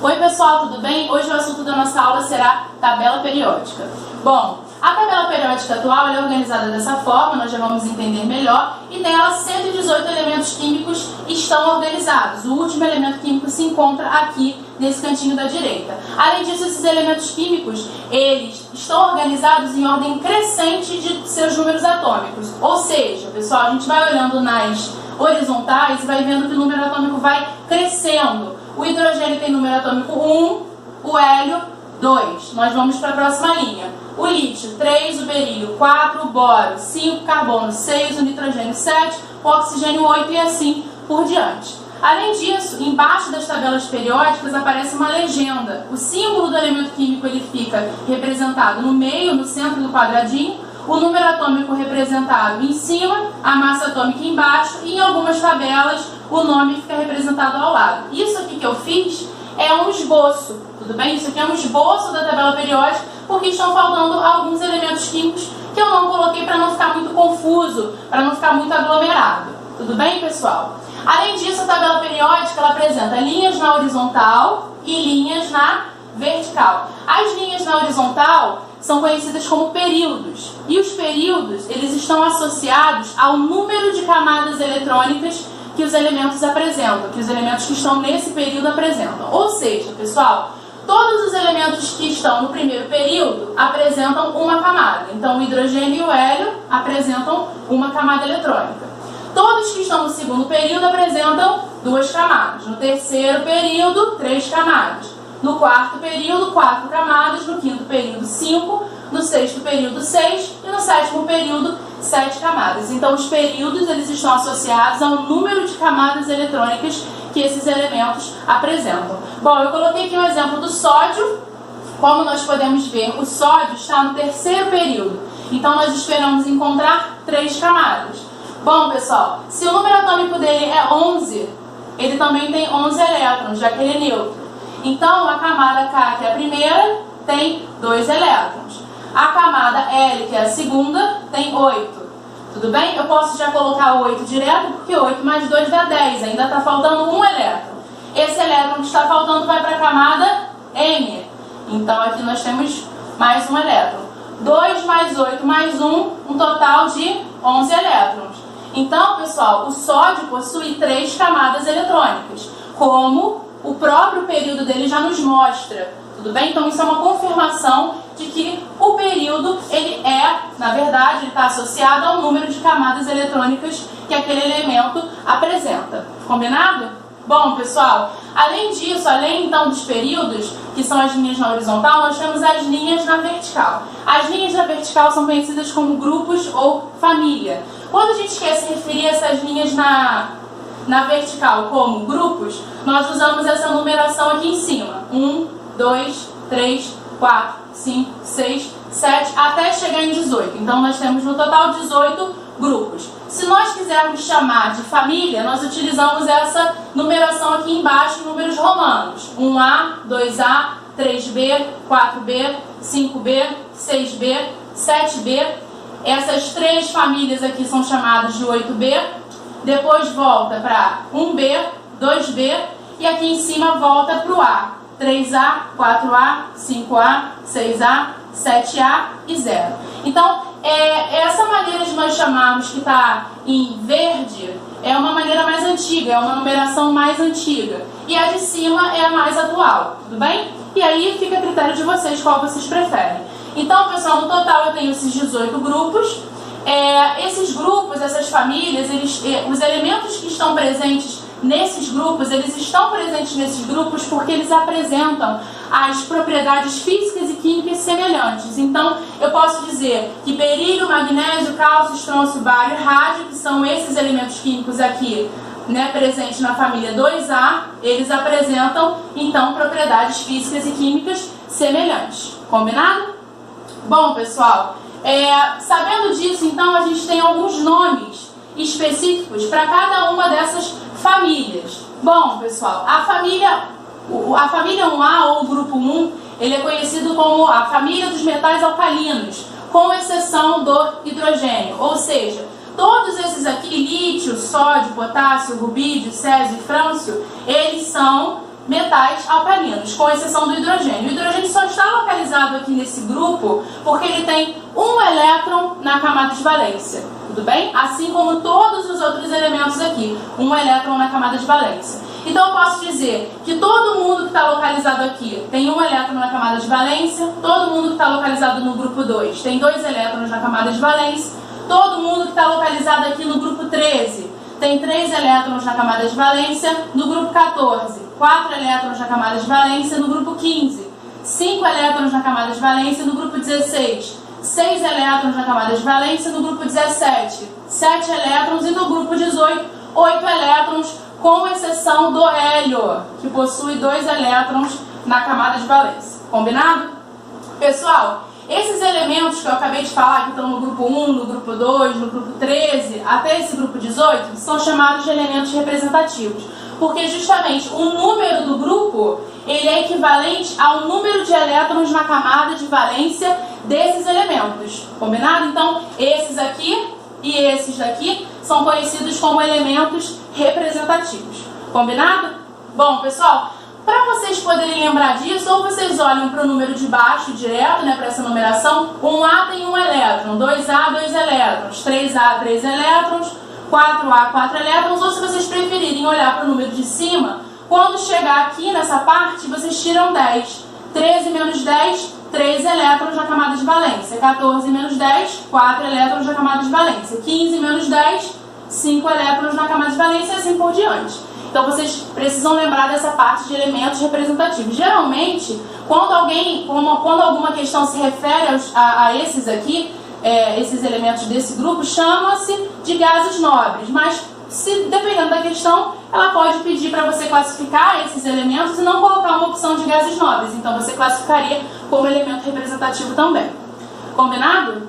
Oi pessoal, tudo bem? Hoje o assunto da nossa aula será tabela periódica. Bom, a tabela periódica atual é organizada dessa forma, nós já vamos entender melhor, e nela 118 elementos químicos estão organizados. O último elemento químico se encontra aqui nesse cantinho da direita. Além disso, esses elementos químicos, eles estão organizados em ordem crescente de seus números atômicos. Ou seja, pessoal, a gente vai olhando nas horizontais e vai vendo que o número atômico vai crescendo. O hidrogênio tem número atômico 1, o hélio 2. Nós vamos para a próxima linha. O lítio 3, o berílio 4, o bório 5, carbono 6, o nitrogênio 7, o oxigênio 8 e assim por diante. Além disso, embaixo das tabelas periódicas aparece uma legenda. O símbolo do elemento químico ele fica representado no meio, no centro do quadradinho, o número atômico representado em cima, a massa atômica embaixo e em algumas tabelas o nome fica representado ao lado. Isso aqui que eu fiz é um esboço, tudo bem? Isso aqui é um esboço da tabela periódica porque estão faltando alguns elementos químicos que eu não coloquei para não ficar muito confuso, para não ficar muito aglomerado. Tudo bem, pessoal? Além disso, a tabela periódica ela apresenta linhas na horizontal e linhas na vertical. As linhas na horizontal são conhecidas como períodos. E os períodos, eles estão associados ao número de camadas eletrônicas que os elementos apresentam, que os elementos que estão nesse período apresentam. Ou seja, pessoal, todos os elementos que estão no primeiro período apresentam uma camada. Então, o hidrogênio e o hélio apresentam uma camada eletrônica. Todos que estão no segundo período apresentam duas camadas. No terceiro período, 3 camadas. No quarto período, 4 camadas. No quinto período, 5. No sexto período, 6. E no sétimo período, 7 camadas. Então, os períodos eles estão associados ao número de camadas eletrônicas que esses elementos apresentam. Bom, eu coloquei aqui um exemplo do sódio. Como nós podemos ver, o sódio está no terceiro período. Então, nós esperamos encontrar 3 camadas. Bom, pessoal, se o número atômico dele é 11, ele também tem 11 elétrons, já que ele é neutro. Então, a camada K, que é a primeira, tem 2 elétrons. A camada L, que é a segunda, tem 8. Tudo bem? Eu posso já colocar o 8 direto, porque 8 mais 2 dá 10. Ainda está faltando um elétron. Esse elétron que está faltando vai para a camada N. Então, aqui nós temos mais um elétron. 2 mais 8 mais 1, um total de 11 elétrons. Então, pessoal, o sódio possui 3 camadas eletrônicas, como o próprio período dele já nos mostra, tudo bem? Então, isso é uma confirmação de que o período, ele é, na verdade, ele está associado ao número de camadas eletrônicas que aquele elemento apresenta. Combinado? Bom, pessoal, além disso, além então dos períodos, que são as linhas na horizontal, nós temos as linhas na vertical. As linhas na vertical são conhecidas como grupos ou família. Quando a gente quer se referir a essas linhas na vertical como grupos, nós usamos essa numeração aqui em cima. 1, 2, 3, 4, 5, 6, 7, até chegar em 18. Então, nós temos no total 18 grupos. Se nós quisermos chamar de família, nós utilizamos essa numeração aqui embaixo, números romanos. 1A, 2A, 3B, 4B, 5B, 6B, 7B. Essas 3 famílias aqui são chamadas de 8B. Depois volta para 1B, 2B e aqui em cima volta para o A. 3A, 4A, 5A, 6A, 7A e 0. Então, essa maneira de nós chamarmos que está em verde é uma maneira mais antiga, é uma numeração mais antiga. E a de cima é a mais atual, tudo bem? E aí fica a critério de vocês qual vocês preferem. Então, pessoal, no total eu tenho esses 18 grupos. Esses grupos, essas famílias, os elementos que estão presentes nesses grupos, eles estão presentes nesses grupos porque eles apresentam as propriedades físicas e químicas semelhantes. Então, eu posso dizer que berílio, magnésio, cálcio, estrôncio, bário e rádio, que são esses elementos químicos aqui, né, presentes na família 2A, eles apresentam, então, propriedades físicas e químicas semelhantes. Combinado? Bom, pessoal, sabendo disso, então, a gente tem alguns nomes específicos para cada uma dessas famílias. Bom, pessoal, a família 1A ou o grupo 1, ele é conhecido como a família dos metais alcalinos, com exceção do hidrogênio. Ou seja, todos esses aqui, lítio, sódio, potássio, rubídio, césio e frâncio, eles são metais alcalinos, com exceção do hidrogênio. O hidrogênio só está localizado aqui nesse grupo porque ele tem um elétron na camada de valência, tudo bem? Assim como todos os outros elementos aqui, um elétron na camada de valência. Então eu posso dizer que todo mundo que está localizado aqui tem um elétron na camada de valência, todo mundo que está localizado no grupo 2 tem 2 elétrons na camada de valência, todo mundo que está localizado aqui no grupo 13 tem 3 elétrons na camada de valência, no grupo 14, 4 elétrons na camada de valência, no grupo 15, 5 elétrons na camada de valência, no grupo 16, 6 elétrons na camada de valência, no grupo 17, 7 elétrons e no grupo 18, 8 elétrons, com exceção do hélio, que possui 2 elétrons na camada de valência. Combinado? Pessoal, esses elementos que eu acabei de falar, que estão no grupo 1, no grupo 2, no grupo 13, até esse grupo 18, são chamados de elementos representativos. Porque justamente o número do grupo, ele é equivalente ao número de elétrons na camada de valência desses elementos. Combinado? Então, esses aqui e esses daqui são conhecidos como elementos representativos. Combinado? Bom, pessoal, para vocês poderem lembrar disso, ou vocês olham para o número de baixo direto, né, para essa numeração, 1A tem 1 elétron, 2A, 2 elétrons, 3A, 3 elétrons, 4A, 4 elétrons, ou se vocês preferirem olhar para o número de cima, quando chegar aqui nessa parte, vocês tiram 10. 13 menos 10, 3 elétrons na camada de valência. 14 menos 10, 4 elétrons na camada de valência. 15 menos 10, 5 elétrons na camada de valência e assim por diante. Então vocês precisam lembrar dessa parte de elementos representativos. Geralmente, quando alguma questão se refere a esses aqui, esses elementos desse grupo, chama-se de gases nobres. Mas, dependendo da questão, ela pode pedir para você classificar esses elementos e não colocar uma opção de gases nobres. Então você classificaria como elemento representativo também. Combinado?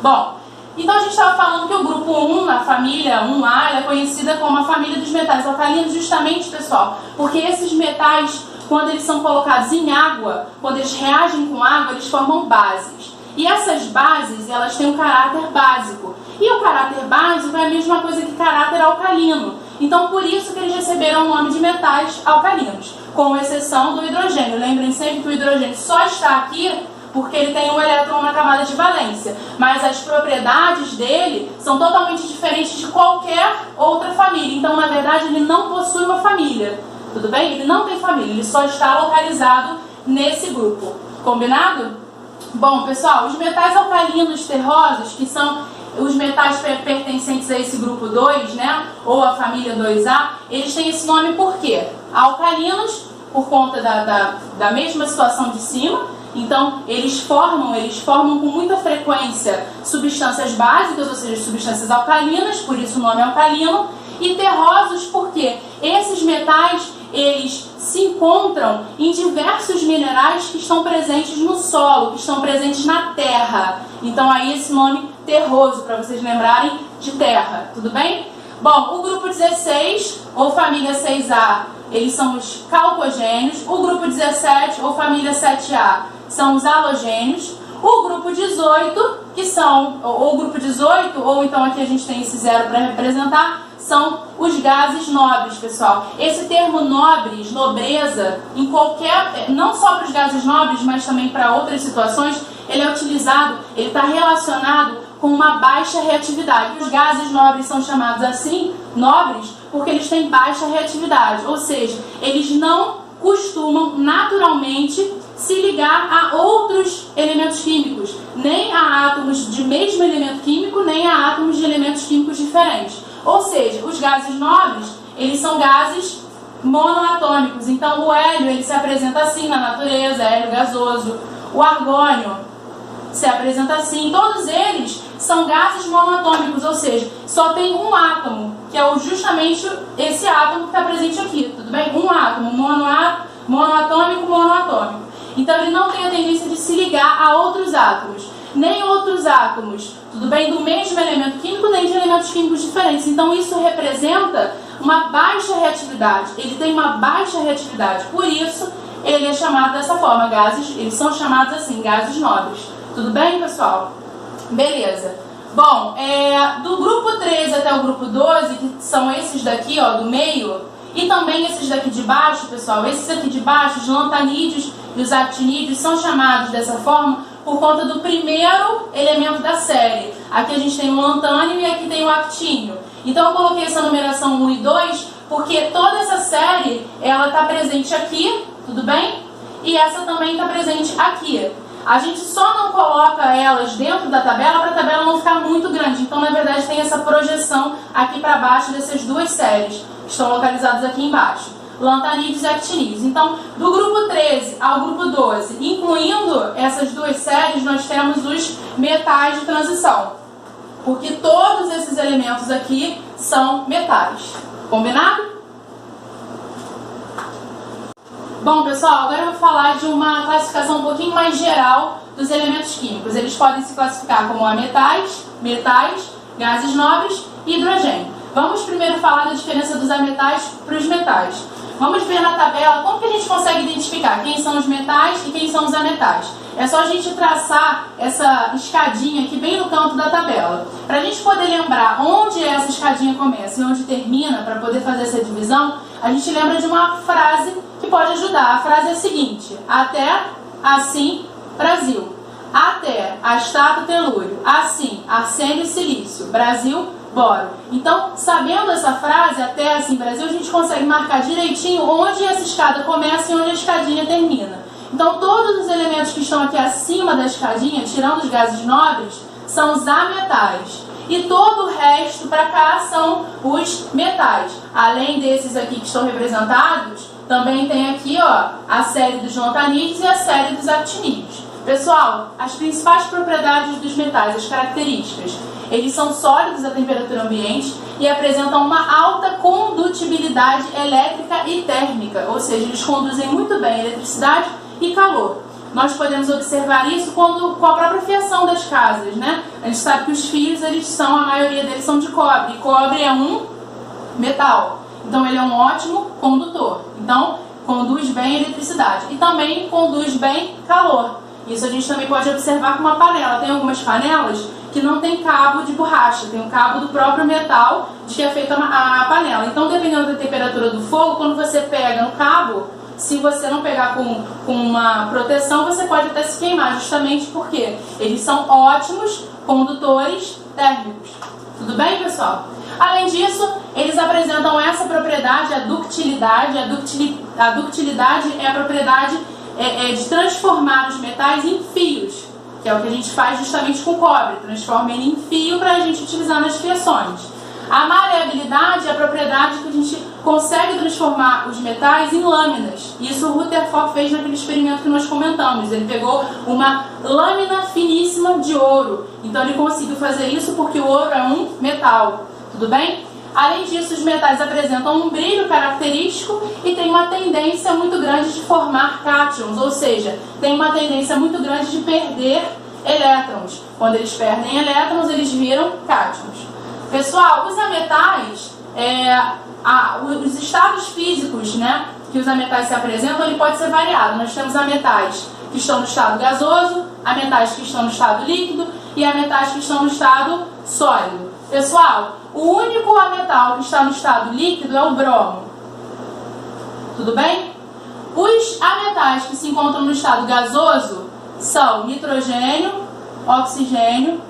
Bom, então a gente estava falando que o grupo 1, a família 1A, ela é conhecida como a família dos metais alcalinos, justamente, pessoal, porque esses metais, quando eles são colocados em água, quando eles reagem com água, eles formam bases. E essas bases, elas têm um caráter básico. E o caráter básico é a mesma coisa que caráter alcalino. Então, por isso que eles receberam o nome de metais alcalinos, com exceção do hidrogênio. Lembrem sempre que o hidrogênio só está aqui porque ele tem um elétron na camada de valência. Mas as propriedades dele são totalmente diferentes de qualquer outra família. Então, na verdade, ele não possui uma família. Tudo bem? Ele não tem família, ele só está localizado nesse grupo. Combinado? Bom, pessoal, os metais alcalinos terrosos, que são os metais pertencentes a esse grupo 2, né, ou a família 2A, eles têm esse nome por quê? Alcalinos, por conta da mesma situação de cima. Então, eles formam com muita frequência substâncias básicas, ou seja, substâncias alcalinas, por isso o nome é alcalino. E terrosos porque esses metais, eles se encontram em diversos minerais que estão presentes no solo, que estão presentes na terra. Então aí esse nome terroso, para vocês lembrarem de terra, tudo bem? Bom, o grupo 16, ou família 6A, eles são os calcogênios. O grupo 17, ou família 7A, são os halogênios. O grupo 18, que são, ou o grupo 18, ou então aqui a gente tem esse zero para representar, são os gases nobres, pessoal. Esse termo nobres, nobreza, em qualquer, não só para os gases nobres, mas também para outras situações, ele é utilizado, ele está relacionado com uma baixa reatividade. Os gases nobres são chamados assim, nobres, porque eles têm baixa reatividade, ou seja, eles não costumam naturalmente se ligar a outros elementos químicos, nem a átomos de mesmo elemento químico, nem a átomos de elementos químicos diferentes. Ou seja, os gases nobres, eles são gases monoatômicos. Então, o hélio, ele se apresenta assim na natureza, hélio gasoso. O argônio se apresenta assim. Todos eles são gases monoatômicos, ou seja, só tem um átomo, que é justamente esse átomo que está presente aqui, tudo bem? Um átomo, monoatômico, monoatômico. Então, ele não tem a tendência de se ligar a outros átomos. Nem outros átomos, tudo bem, do mesmo elemento químico, nem de elementos químicos diferentes. Então, isso representa uma baixa reatividade. Ele tem uma baixa reatividade. Por isso, ele é chamado dessa forma. Eles são chamados assim, gases nobres. Tudo bem, pessoal? Beleza. Bom, do grupo 13 até o grupo 12, que são esses daqui, ó, do meio, E também esses daqui de baixo, pessoal, esses aqui de baixo, os lantanídeos e os actinídeos, são chamados dessa forma por conta do primeiro elemento da série. Aqui a gente tem o lantânio e aqui tem o actínio. Então eu coloquei essa numeração 1 e 2 porque toda essa série ela está presente aqui, tudo bem? E essa também está presente aqui. A gente só não coloca elas dentro da tabela para a tabela não ficar muito grande. Então, na verdade, tem essa projeção aqui para baixo dessas duas séries que estão localizadas aqui embaixo. Lantanídeos e actinídeos. Então, do grupo 13 ao grupo 12, incluindo essas duas séries, nós temos os metais de transição. Porque todos esses elementos aqui são metais. Combinado? Bom, pessoal, agora eu vou falar de uma classificação um pouquinho mais geral dos elementos químicos. Eles podem se classificar como ametais, metais, gases nobres e hidrogênio. Vamos primeiro falar da diferença dos ametais para os metais. Vamos ver na tabela como que a gente consegue identificar quem são os metais e quem são os ametais. É só a gente traçar essa escadinha aqui bem no canto da tabela. Para a gente poder lembrar onde essa escadinha começa e onde termina, para poder fazer essa divisão, a gente lembra de uma frase que pode ajudar. A frase é a seguinte: até, assim, Brasil. Até, astato, telúrio. Assim, arsênio e silício. Brasil, boro. Então, sabendo essa frase, até, assim, Brasil, a gente consegue marcar direitinho onde essa escada começa e onde a escadinha termina. Então, todos os elementos que estão aqui acima da escadinha, tirando os gases nobres, são os ametais. E todo o resto para cá são os metais. Além desses aqui que estão representados, também tem aqui, ó, a série dos lantanídeos e a série dos actinídeos. Pessoal, as principais propriedades dos metais, as características, eles são sólidos à temperatura ambiente e apresentam uma alta condutibilidade elétrica e térmica, ou seja, eles conduzem muito bem eletricidade e calor. Nós podemos observar isso com a própria fiação das casas, né? A gente sabe que os fios, a maioria deles são de cobre, e cobre é um metal, então ele é um ótimo condutor. Então, conduz bem eletricidade e também conduz bem calor. Isso a gente também pode observar com uma panela. Tem algumas panelas que não tem cabo de borracha, tem um cabo do próprio metal de que é feita a panela. Então, dependendo da temperatura do fogo, quando você pega no cabo, se você não pegar com uma proteção, você pode até se queimar, justamente porque eles são ótimos condutores térmicos. Tudo bem, pessoal? Além disso, eles apresentam essa propriedade, a ductilidade. A ductilidade é a propriedade de transformar os metais em fios, que é o que a gente faz justamente com o cobre, transforma ele em fio para a gente utilizar nas fiações. A maleabilidade é a propriedade que a gente consegue transformar os metais em lâminas. Isso o Rutherford fez naquele experimento que nós comentamos. Ele pegou uma lâmina finíssima de ouro. Então ele conseguiu fazer isso porque o ouro é um metal. Tudo bem? Além disso, os metais apresentam um brilho característico e tem uma tendência muito grande de formar cátions, ou seja, tem uma tendência muito grande de perder elétrons. Quando eles perdem elétrons, eles viram cátions. Pessoal, os ametais, os estados físicos, né, que os ametais se apresentam, ele pode ser variado. Nós temos ametais que estão no estado gasoso, ametais que estão no estado líquido e ametais que estão no estado sólido. Pessoal, o único ametal que está no estado líquido é o bromo. Tudo bem? Os ametais que se encontram no estado gasoso são nitrogênio, oxigênio,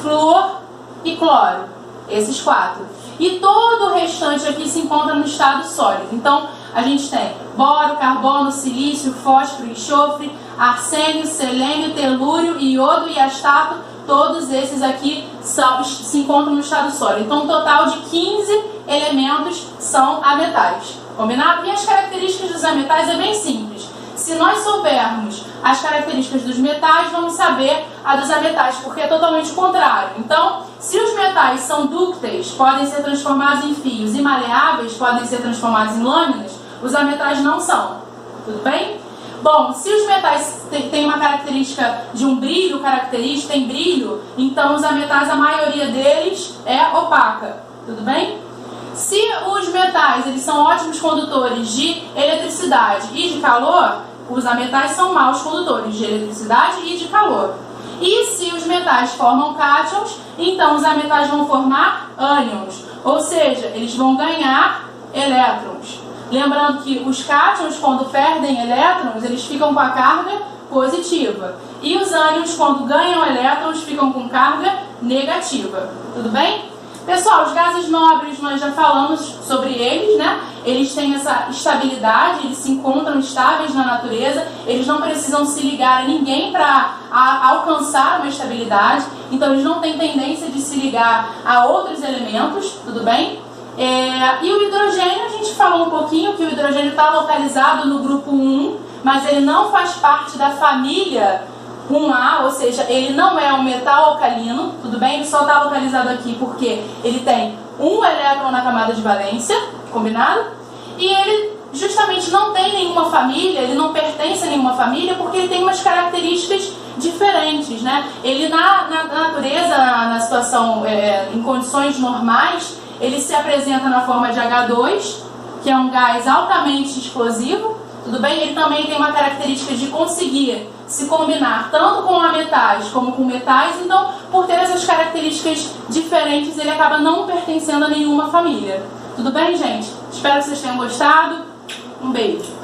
flúor e cloro. Esses quatro. E todo o restante aqui se encontra no estado sólido. Então, a gente tem boro, carbono, silício, fósforo, enxofre, arsênio, selênio, telúrio, iodo e astato. Todos esses aqui se encontram no estado sólido. Então, um total de 15 elementos são ametais. Combinado? E as características dos ametais é bem simples. Se nós soubermos as características dos metais, vamos saber a dos ametais, porque é totalmente o contrário. Então, se os metais são dúcteis, podem ser transformados em fios, e maleáveis, podem ser transformados em lâminas, os ametais não são. Tudo bem? Bom, se os metais têm uma característica de um brilho característico, tem brilho, então os ametais, a maioria deles é opaca. Tudo bem? Se os metais eles são ótimos condutores de eletricidade e de calor, os ametais são maus condutores de eletricidade e de calor. E se os metais formam cátions, então os ametais vão formar ânions, ou seja, eles vão ganhar elétrons. Lembrando que os cátions, quando perdem elétrons, eles ficam com a carga positiva. E os ânions, quando ganham elétrons, ficam com carga negativa. Tudo bem? Pessoal, os gases nobres, nós já falamos sobre eles, né? Eles têm essa estabilidade, eles se encontram estáveis na natureza, eles não precisam se ligar a ninguém para alcançar uma estabilidade, então eles não têm tendência de se ligar a outros elementos, tudo bem? E o hidrogênio, a gente falou um pouquinho que o hidrogênio está localizado no grupo 1, mas ele não faz parte da família 1A, ou seja, ele não é um metal alcalino, tudo bem? Ele só está localizado aqui porque ele tem um elétron na camada de valência, combinado? E ele justamente não tem nenhuma família, ele não pertence a nenhuma família porque ele tem umas características diferentes, né? Ele na natureza, na situação, em condições normais, ele se apresenta na forma de H2, que é um gás altamente explosivo, tudo bem? Ele também tem uma característica de conseguir se combinar tanto com metais como com metais, então, por ter essas características diferentes, ele acaba não pertencendo a nenhuma família. Tudo bem, gente? Espero que vocês tenham gostado. Um beijo.